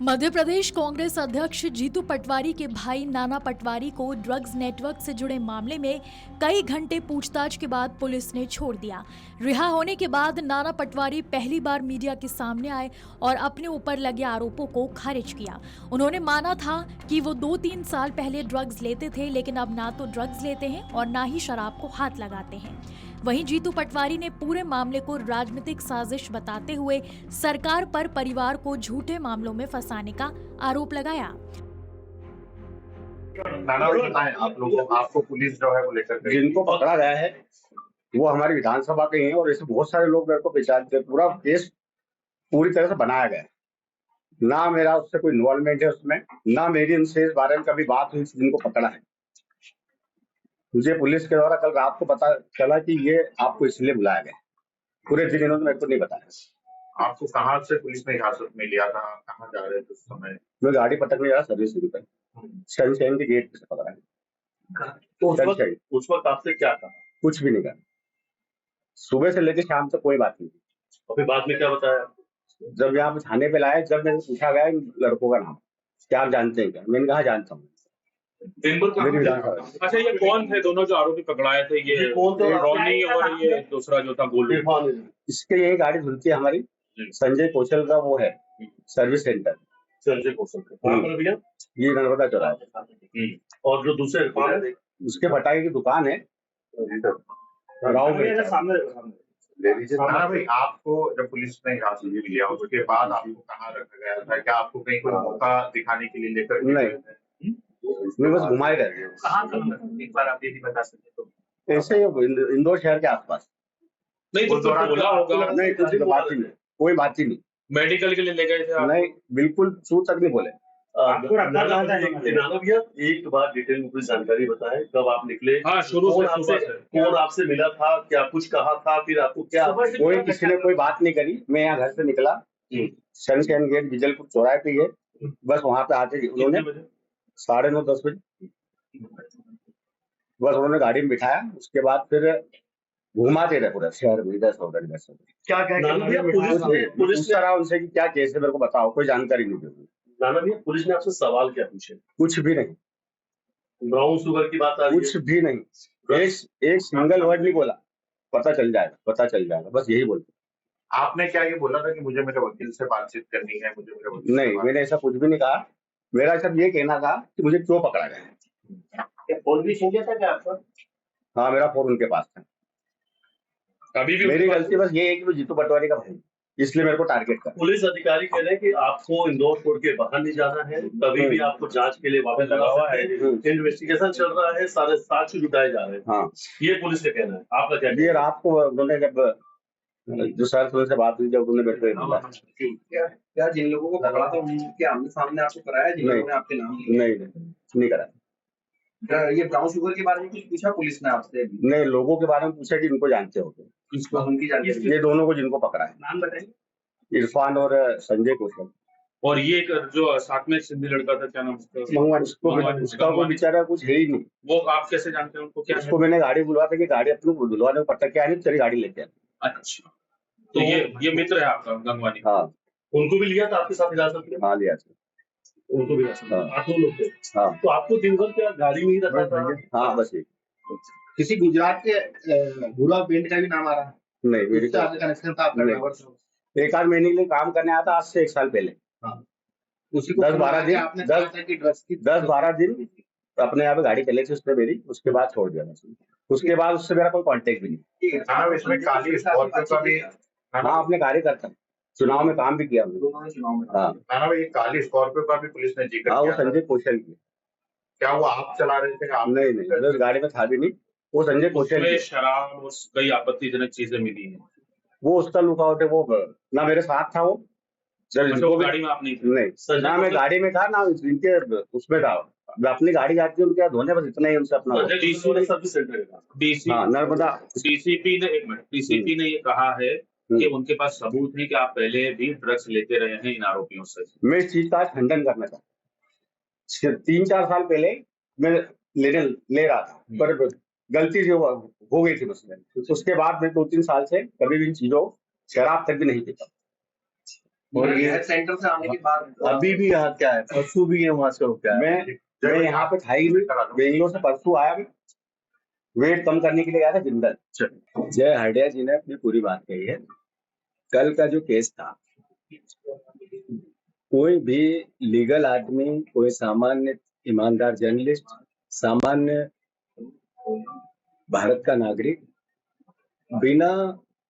मध्य प्रदेश कांग्रेस अध्यक्ष जीतू पटवारी के भाई नाना पटवारी को ड्रग्स नेटवर्क से जुड़े मामले में कई घंटे पूछताछ के बाद पुलिस ने छोड़ दिया। रिहा होने के बाद नाना पटवारी पहली बार मीडिया के सामने आए और अपने ऊपर लगे आरोपों को खारिज किया। उन्होंने माना था कि वो 2-3 साल पहले ड्रग्स लेते थे, लेकिन अब ना तो ड्रग्स लेते हैं और ना ही शराब को हाथ लगाते हैं। वहीं जीतू पटवारी ने पूरे मामले को राजनीतिक साजिश बताते हुए सरकार पर परिवार को झूठे मामलों में फंसाने का आरोप लगाया। नाना बताएं, आप लोगों आपको पुलिस जो है वो लेकर गई। जिनको पकड़ा गया है वो हमारी विधानसभा के ही हैं और ऐसे बहुत सारे लोग मेरे को पहचानते हैं। पूरा केस पूरी तरह से बनाया गया है, ना मेरा उससे कोई इन्वॉल्वमेंट है उसमें, ना मेरी उनसे इस बारे में कभी बात हुई जिनको पकड़ा है। मुझे पुलिस के द्वारा कल रात को पता चला कि ये आपको इसलिए बुलाया गया। पूरे दिन इन्होंने मेरे को नहीं बताया। आपको कहाँ से पुलिस ने हिरासत में लिया था, कहाँ जा रहे थे उस समय? मैं गाड़ी पटकने जा रहा सर्विस पर, सनशाइन के गेट से पकड़ा है। तो उस वक्त आपसे क्या कहा? कुछ भी नहीं कहा, सुबह से लेकर शाम तक कोई बात नहीं। और फिर बाद में क्या बताया? जब यहाँ पे थाने पे लाए, जब मैंने पूछा गया लड़कों का नाम क्या आप जानते हैं क्या, मैंने कहा जानता हूँ। अच्छा, ये कौन थे दोनों जो आरोपी पकड़ाए थे? ये रोनी और ये दूसरा जो था गोलू। इसके ये गाड़ी धुलती है हमारी, संजय कौशल का वो है सर्विस सेंटर। संजय कौशल का भैया ये नर्मदा चौराहा। और जो दूसरे उसके पटाखे की दुकान है राव में सामने। नाना भाई, आपको जब पुलिस ने हिरासत में लिया उसके बाद आपको कहाँ रखा गया था? क्या आपको कहीं कोई मौका दिखाने के लिए लेकर नहीं, मैं बस घुमाए रह गए। एक बार आप ये भी बता सकते तो ऐसे इंदौर शहर के आसपास। नहीं तो बोला होगा? नहीं, कुछ बात ही नहीं, कोई बात ही नहीं। मेडिकल के लिए ले गए थे आप? नहीं, बिल्कुल छू तक नहीं बोले। नाना भैया एक बार डिटेल में कुछ जानकारी बताएं, कब आप निकले? हाँ, शुरू से कौन आपसे मिला था, क्या कुछ कहा था, फिर आपको क्या? कोई किसी ने कोई बात नहीं करी। मैं यहाँ घर से निकला, सनशाइन गेट विजलपुर चौराहे पे है, बस वहां पे आते उन्होंने 9:30-10 बजे बस उन्होंने गाड़ी में बिठाया। उसके बाद फिर घुमाते रहे पूरा शहर में, इधर से उधर, इधर से उधर। क्या पुलिस रहा उनसे कि क्या केस है, मेरे को बताओ। कोई जानकारी नहीं दी। नाना भैया, पुलिस ने आपसे सवाल क्या पूछे? कुछ भी नहीं। ब्राउन शुगर की बात आ रही है? कुछ भी नहीं, एक सिंगल वर्ड नहीं बोला। पता चल जाएगा, पता चल जाएगा, बस यही बोलते। आपने क्या ये बोला था कि मुझे मेरे वकील से बातचीत करनी है, मुझे मेरे वकील? नहीं, मैंने ऐसा कुछ भी नहीं कहा। मेरा सिर्फ ये कहना था कि मुझे क्यों पकड़ा गया। फोन भी छीन लिया था क्या आपका? हाँ, मेरा फोन उनके पास था। अभी भी मेरी गलती बस ये है कि वो जीतू पटवारी का भाई, इसलिए मेरे को टारगेट कर। पुलिस अधिकारी कह रहे हैं कि आपको इंदौर छोड़ के बाहर नहीं जाना है, कभी भी आपको जांच के लिए वापस लगा हुआ है, इन्वेस्टिगेशन चल रहा है, सारे साक्ष्य जुटाए जा रहे हैं। हाँ, ये पुलिस का कहना है। आपका क्या? ये रात को उन्होंने जब जो सर से बात हुई, जब उन्होंने बैठे क्या जिन लोगों को पकड़ा था उनके आमने सामने आपको कराया, जिन लोगों ने आपके नाम नहीं करा। ये ब्राउन शुगर के बारे में कुछ पूछा पुलिस ने आपसे? नहीं, लोगों के बारे में पूछा कि इनको जानते हो। उनकी जानकारी? ये दोनों को जिनको पकड़ा है, नाम बताइए। इरफान और संजय कौशल। और ये जो साथ में सिंधी लड़का था, क्या नाम उसका कोई बेचारा कुछ है ही नहीं। वो आप कैसे जानते हैं उनको? क्या उसको मैंने गाड़ी बुलवा था कि गाड़ी अपने बुलवाने को पड़ता, क्या नहीं तेरी गाड़ी लेके आ। अच्छा, तो ये मित्र है आपका गंगवानी? हाँ, उनको भी लिया था आपके साथ हिरासत में? हाँ, लिया था। उनको भी हिरासत में? 8 लोग थे। हाँ, तो आपको दिन भर क्या गाड़ी में ही रखा था? हाँ, बस ये। किसी गुजरात के भूला पेंट का भी नाम आ रहा है? नहीं, मेरे कनेक्शन था आपका? 1-8 महीने के लिए काम करने आया था, आज से 1 साल पहले। उसी को 10-12 दिन आपने कहा था कि ड्रग्स की 10-12 दिन अपने यहाँ पे गाड़ी चले थी उसने मेरी, उसके बाद छोड़ दिया। उसके बाद उससे मेरा कोई कांटेक्ट भी नहीं। हाँ, इसमें काली स्कॉर्पियो का भी। हाँ, अपने कार्यकर्ता चुनाव में काम भी किया हमने। हाँ, नाना भाई, काली स्कॉर्पियो का भी पुलिस ने जिक्र हाँ, वो किया था। संजय कौशल की। क्या वो आप चला रहे थे? आप? नहीं, उस गाड़ी में था भी नहीं, वो संजय कौशल की। शराब और कई आपत्तिजनक चीजें मिली हैं। वो उसका लुकआउट है, वो ना मेरे साथ था। वो जब इनको गाड़ी में आप नहीं थे? नहीं, ना मैं गाड़ी में था, ना इनके उसमें था। अपनी गाड़ी जाती है उनके धोने, बस इतना ही उनसे अपना। सर्विस सेंटर का नर्मदा डीसीपी ने, एक मिनट, डीसीपी ने ये कहा है कि उनके पास सबूत है कि आप पहले भी ड्रग्स लेते रहे हैं इन आरोपियों से। मैं इस चीज का खंडन करना चाहता। 3-4 साल पहले मैं ले रहा था, पर गलती से हो गई थी मुझसे। उसके बाद मैं 2-3 साल से कभी भी इन चीजों, शराब तक भी नहीं पीता। और ये सेंटर से आने के बाद अभी भी यहाँ क्या है, परसों भी है वहां से क्या है? मैं यहाँ पे था ही नहीं, बेंगलोर से परसों आया मैं, वेट कम करने के लिए आया था जिंदल। जय हरडिया जी ने अपनी पूरी बात कही है। कल का जो केस था, कोई भी लीगल आदमी, कोई सामान्य ईमानदार जर्नलिस्ट, सामान्य भारत का नागरिक बिना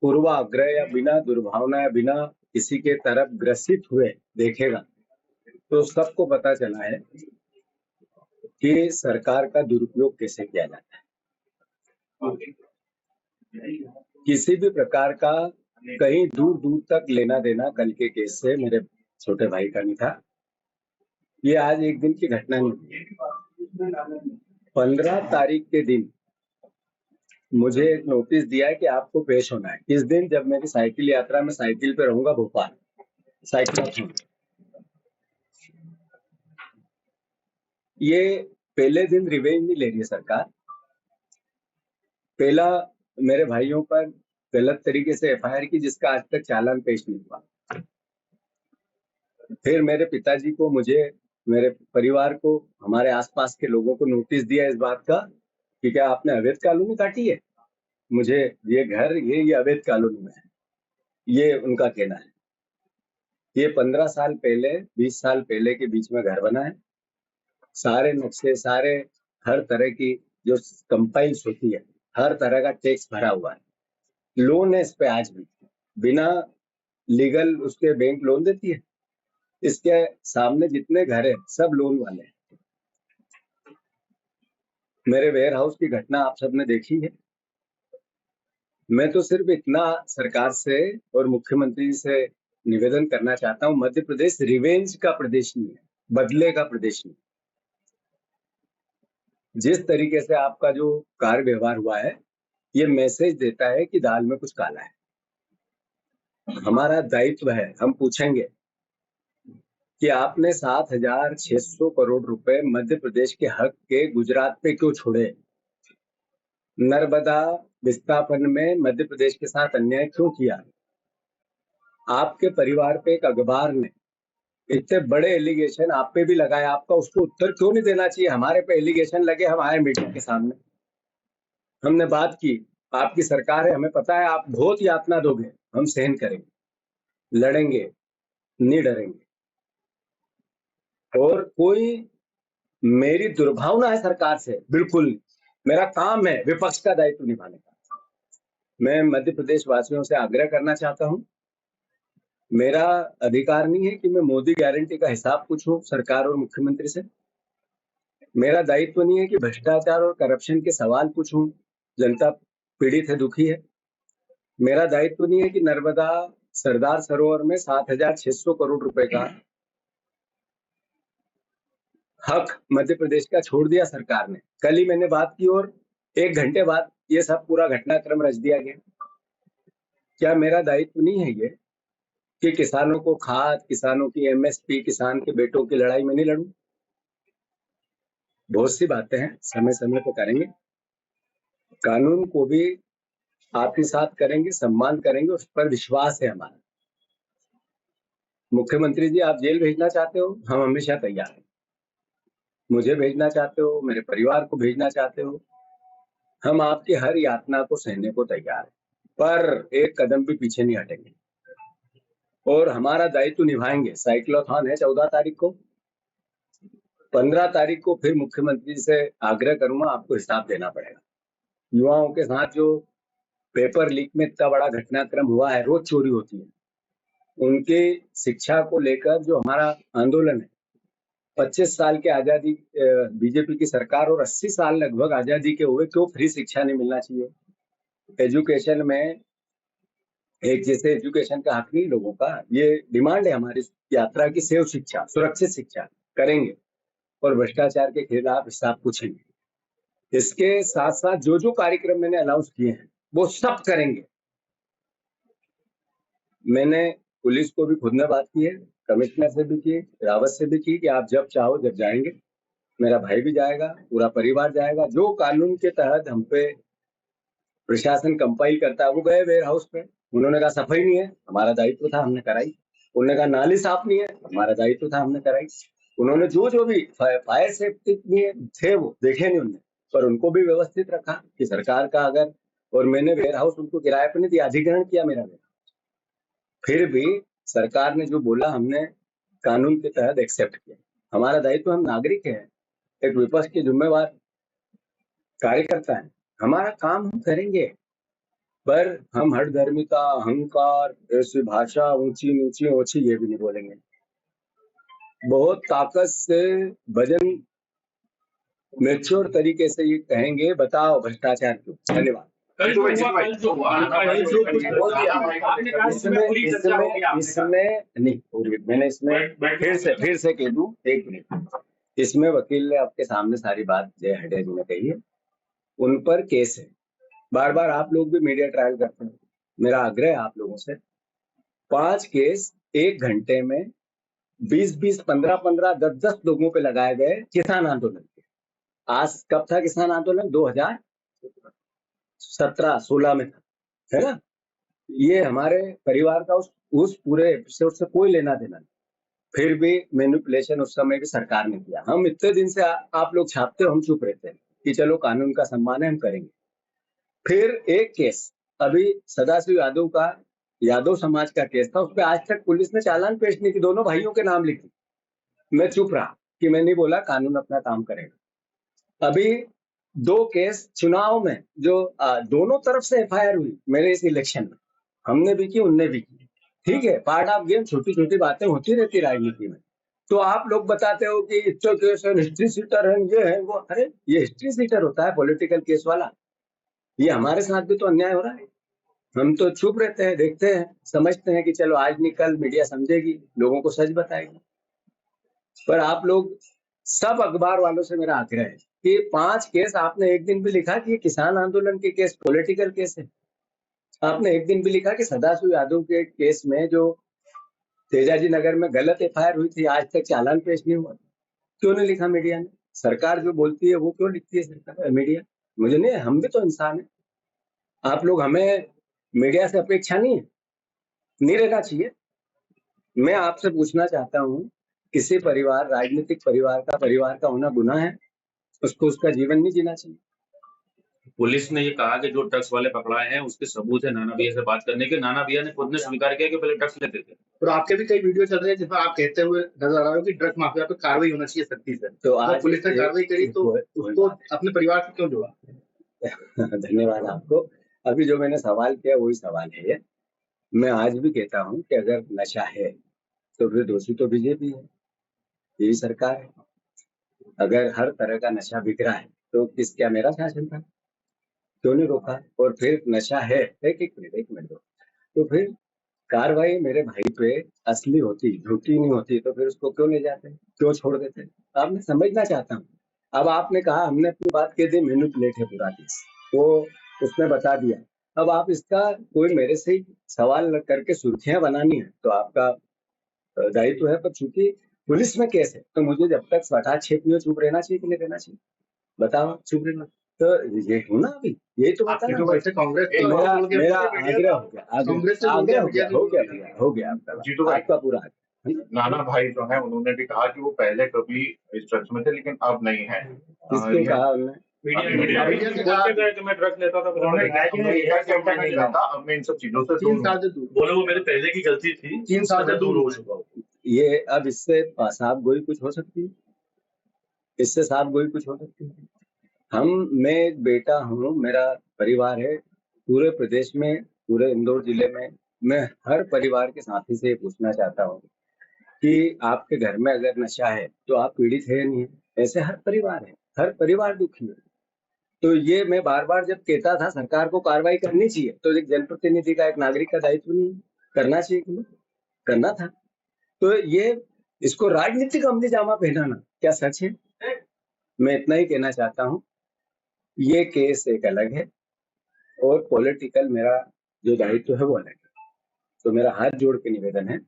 पूर्वाग्रह या बिना दुर्भावना या बिना किसी के तरफ ग्रसित हुए देखेगा तो सबको पता चला है कि सरकार का दुरुपयोग कैसे किया जाता है। किसी भी प्रकार का कहीं दूर दूर तक लेना देना कल के केस से मेरे छोटे भाई का नहीं था। ये आज एक दिन की घटना नहीं। 15 तारीख के दिन मुझे एक नोटिस दिया है कि आपको पेश होना है। किस दिन? जब मेरी साइकिल यात्रा में साइकिल पे रहूंगा भोपाल, साइकिल। ये पहले दिन रिवेंज नहीं ले रही है सरकार। पहला मेरे भाइयों पर गलत तरीके से एफआईआर की जिसका आज तक चालान पेश नहीं हुआ। फिर मेरे पिताजी को, मुझे, मेरे परिवार को, हमारे आसपास के लोगों को नोटिस दिया इस बात का कि क्या आपने अवैध कॉलोनी काटी है। मुझे ये घर ये अवैध कॉलोनी में है, ये उनका कहना है। ये 15 साल पहले, 20 साल पहले के बीच में घर बना है। सारे नक्शे, सारे हर तरह की जो कंपाइल्स होती है, हर तरह का टैक्स भरा हुआ है। लोन है इस पे आज भी, बिना लीगल उसके बैंक लोन देती है। इसके सामने जितने घर है सब लोन वाले हैं। मेरे वेयर हाउस की घटना आप सबने देखी है। मैं तो सिर्फ इतना सरकार से और मुख्यमंत्री से निवेदन करना चाहता हूं, मध्य प्रदेश रिवेंज का प्रदेश नहीं है, बदले का प्रदेश नहीं। जिस तरीके से आपका जो कार्य व्यवहार हुआ है, ये मैसेज देता है कि दाल में कुछ काला है। हमारा दायित्व है, हम पूछेंगे कि आपने 7,600 करोड़ रुपए मध्य प्रदेश के हक के गुजरात पे क्यों छोड़े? नर्मदा विस्थापन में मध्य प्रदेश के साथ अन्याय क्यों किया? आपके परिवार पे एक अखबार ने इतने बड़े एलिगेशन आप पे भी लगाया, आपका उसको उत्तर क्यों नहीं देना चाहिए? हमारे पे एलिगेशन लगे, हम आए मीडिया के सामने, हमने बात की, आपकी सरकार है, हमें पता है आप बहुत यातना दोगे, हम सहन करेंगे, लड़ेंगे, नहीं डरेंगे। और कोई मेरी दुर्भावना है सरकार से? बिल्कुल नहीं। मेरा काम है विपक्ष का दायित्व निभाने का। मैं मध्य प्रदेश वासियों से आग्रह करना चाहता हूं, मेरा अधिकार नहीं है कि मैं मोदी गारंटी का हिसाब पूछूं सरकार और मुख्यमंत्री से। मेरा दायित्व नहीं है कि भ्रष्टाचार और करप्शन के सवाल पूछूं, जनता पीड़ित है, दुखी है। मेरा दायित्व नहीं है कि नर्मदा सरदार सरोवर में 7,600 करोड़ रुपए का हक मध्य प्रदेश का छोड़ दिया सरकार ने। कल ही मैंने बात की और 1 घंटे बाद ये सब पूरा घटनाक्रम रच दिया गया। क्या मेरा दायित्व नहीं है ये कि किसानों को खाद, किसानों की एमएसपी, किसान के बेटों की लड़ाई में नहीं लड़ूं? बहुत सी बातें हैं, समय समय पर करेंगे, कानून को भी आत्मसात करेंगे, सम्मान करेंगे, उस पर विश्वास है हमारा। मुख्यमंत्री जी, आप जेल भेजना चाहते हो, हम हमेशा तैयार हैं। मुझे भेजना चाहते हो, मेरे परिवार को भेजना चाहते हो, हम आपकी हर यातना को सहने को तैयार हैं, पर एक कदम भी पीछे नहीं हटेंगे और हमारा दायित्व निभाएंगे। साइक्लोथॉन है 14 तारीख को, 15 तारीख को फिर मुख्यमंत्री से आग्रह करूंगा, आपको हिसाब देना पड़ेगा। युवाओं के साथ जो पेपर लीक में इतना बड़ा घटनाक्रम हुआ है, रोज चोरी होती है, उनकी शिक्षा को लेकर जो हमारा आंदोलन है, 25 साल के आजादी बीजेपी की सरकार और 80 साल लगभग आजादी के हुए, क्यों फ्री शिक्षा नहीं मिलना चाहिए? एजुकेशन में एक जैसे एजुकेशन का हक नहीं लोगों का, ये डिमांड है हमारी यात्रा की। सेव शिक्षा, सुरक्षित शिक्षा करेंगे और भ्रष्टाचार के खिलाफ हिसाब पूछेंगे। इसके साथ साथ जो जो कार्यक्रम मैंने अनाउंस किए हैं वो सब करेंगे। मैंने पुलिस को भी खुद में बात की है, कमिश्नर से भी की, रावत से भी की कि आप जब चाहो जब जाएंगे, मेरा भाई भी जाएगा, पूरा परिवार जाएगा। जो कानून के तहत हम पे प्रशासन कंपाइल करता है वो गए वेयर हाउस पे, उन्होंने कहा सफाई नहीं है, हमारा दायित्व था, हमने कराई। उन्होंने कहा नाली साफ नहीं है, हमारा दायित्व था, हमने कराई। उन्होंने जो भी फायर सेफ्टी में थे वो देखे नहीं उन्होंने, पर उनको भी व्यवस्थित रखा कि सरकार का अगर, और मैंने वेयर हाउस उनको किराए पर नहीं दिया, अधिग्रहण किया मेरा वेयर। फिर भी सरकार ने जो बोला हमने कानून के तहत एक्सेप्ट किया। हमारा दायित्व, हम नागरिक हैं, एक विपक्ष के जिम्मेवार कार्यकर्ता है, हमारा काम हम करेंगे, पर हम हठधर्मिता, अहंकार, ऐसी भाषा ऊंची नीची ऊंची ये भी नहीं बोलेंगे। बहुत ताकत से भजन मैच्योर तरीके से ये कहेंगे, बताओ भ्रष्टाचार क्यों। धन्यवाद। कल जो हुआ, कल जो हुआ, कल जो कुछ बोल दिया, आपने कहा इसमें पूरी चर्चा हो गई, इसमें नहीं पूरी, मैंने इसमें फिर से कह दूं, एक मिनट, इसमें वकील ने आपके सामने सारी बात जय हडे जी ने कही है, उन पर केस है। बार बार आप लोग भी मीडिया ट्रायल करते हैं, मेरा आग्रह है आप लोगों से, 5 केस 1 घंटे में 20-20, 15-15, 10-10 लोगों पे लगाए गए किसान आंदोलन के। आज कब था किसान आंदोलन? 2017-16 में था, है ना? ये हमारे परिवार का उस पूरे एपिसोड से कोई लेना देना नहीं। फिर भी मैनिपुलेशन उस समय भी सरकार ने किया। हम इतने दिन से आप लोग छापते हो, हम चुप रहते हैं कि चलो कानून का सम्मान है, हम करेंगे। फिर एक केस अभी सदाशिव यादव का, यादव समाज का केस था, उस पर आज तक पुलिस ने चालान पेश नहीं की, दोनों भाइयों के नाम लिखे। मैं चुप रहा कि मैं नहीं बोला, कानून अपना काम करेगा। अभी 2 केस चुनाव में जो दोनों तरफ से एफआईआर हुई मेरे इस इलेक्शन में, हमने भी की, उनने भी की, ठीक है, पार्ट ऑफ गेम, छोटी छोटी बातें होती रहती राजनीति में। तो आप लोग बताते हो कि इतना केस है, हिस्ट्री सीटर है, ये है वो, अरे ये हिस्ट्री सीटर होता है पॉलिटिकल केस वाला? ये हमारे साथ भी तो अन्याय हो रहा है। हम तो चुप रहते हैं, देखते हैं, समझते हैं कि चलो आज नहीं कल मीडिया समझेगी, लोगों को सच बताएगी। पर आप लोग सब अखबार वालों से मेरा आग्रह है कि 5 केस आपने एक दिन भी लिखा कि ये किसान आंदोलन के केस पॉलिटिकल केस है। आपने एक दिन भी लिखा कि सदाशिव यादव के केस में जो तेजाजी नगर में गलत एफआईआर हुई थी, आज तक चालान पेश नहीं हुआ। क्यों नहीं लिखा मीडिया ने? सरकार जो बोलती है वो क्यों लिखती है सरकार, मीडिया? मुझे नहीं, हम भी तो इंसान है। आप लोग, हमें मीडिया से अपेक्षा नहीं है, नहीं रहना चाहिए। मैं आपसे पूछना चाहता हूँ, किसी परिवार, राजनीतिक परिवार का होना गुनाह है? उसको उसका जीवन नहीं जीना चाहिए? पुलिस ने ये कहा कि जो ड्रग्स वाले पकड़ाए हैं उसके सबूत है नाना भैया से बात करने के। नाना भैया ने खुद ने स्वीकार किया कि पहले ड्रग्स लेते थे। और आपके भी कई वीडियो चल रहे हैं जिसमें आप कहते हुए नजर आ रहे हो कि ड्रग्स माफिया पे कार्रवाई होना चाहिए सख्ती से। तो आज पुलिस ने कार्रवाई करी तो उसको अपने परिवार से क्यों जोड़ा? धन्यवाद आपको। अभी जो मैंने सवाल किया वही सवाल है ये। मैं आज भी कहता हूँ कि अगर नशा है तो फिर दोषी तो बीजेपी है, यही सरकार है। अगर हर तरह का नशा बिक रहा है तो क्या मेरा शासन था? क्यों नहीं रोका? और फिर नशा है, एक मिनट दो, तो फिर कार्रवाई मेरे भाई पे असली होती, झूठी नहीं होती, तो फिर उसको क्यों ले जाते, क्यों छोड़ देते? अब मैं समझना चाहता हूँ। अब आपने कहा हमने अपनी बात कह दी, मैनिपुलेट है पूरा केस, वो उसने बता दिया। अब आप इसका कोई मेरे से सवाल करके सुर्खियां बनानी है तो आपका दायित्व है, पर चूंकि पुलिस में केस है तो मुझे जब तक सटा छेप में चुप रहना चाहिए कि नहीं रहना चाहिए? बताओ, चुप रहना तो ये हो ना, अभी यही तो बता जो वैसे कांग्रेस मेरा आग्रह हो गया आपका पूरा। नाना भाई जो है उन्होंने भी कहा कि वो पहले कभी इस ड्रग्स में थे लेकिन अब नहीं है। किसको कहा उन्होंने? मीडिया से बोलते गए कि मैं ड्रग्स लेता था, उन्होंने कहा कि मैं नहीं लेता, अब मैं इन सब चीजों से 3 साल से दूर। बोले वो मेरे पहले की गलती थी, 3 साल से दूर हो चुका हूँ। ये अब इससे साफ गोई कुछ हो सकती है? इससे साफ गोई कुछ हो सकती है? मैं एक बेटा हूँ, मेरा परिवार है पूरे प्रदेश में, पूरे इंदौर जिले में। मैं हर परिवार के साथी से पूछना चाहता हूँ कि आपके घर में अगर नशा है तो आप पीड़ित है नहीं है? ऐसे हर परिवार है, हर परिवार दुखी है। तो ये मैं बार बार जब कहता था सरकार को कार्रवाई करनी चाहिए, तो एक जनप्रतिनिधि का, एक नागरिक का दायित्व नहीं करना चाहिए कि नहीं करना था? तो ये इसको राजनीतिक अमली जामा पहनाना क्या सच है? मैं इतना ही कहना चाहता हूँ, ये केस एक अलग है और पॉलिटिकल मेरा जो दायित्व है वो अलग है। तो मेरा हाथ जोड़ के निवेदन है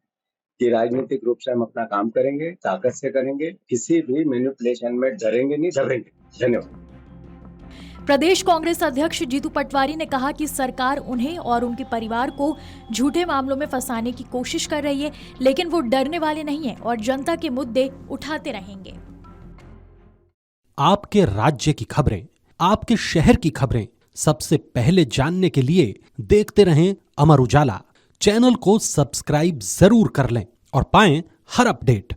कि राजनीतिक रूप से हम अपना काम करेंगे, ताकत से करेंगे, किसी भी मैनिपुलेशन में डरेंगे नहीं, दबेंगे। धन्यवाद। प्रदेश कांग्रेस अध्यक्ष जीतू पटवारी ने कहा कि सरकार उन्हें और उनके परिवार को झूठे मामलों में फंसाने की कोशिश कर रही है, लेकिन वो डरने वाले नहीं है और जनता के मुद्दे उठाते रहेंगे। आपके राज्य की खबरें, आपके शहर की खबरें सबसे पहले जानने के लिए देखते रहें अमर उजाला। चैनल को सब्सक्राइब जरूर कर लें और पाएं हर अपडेट।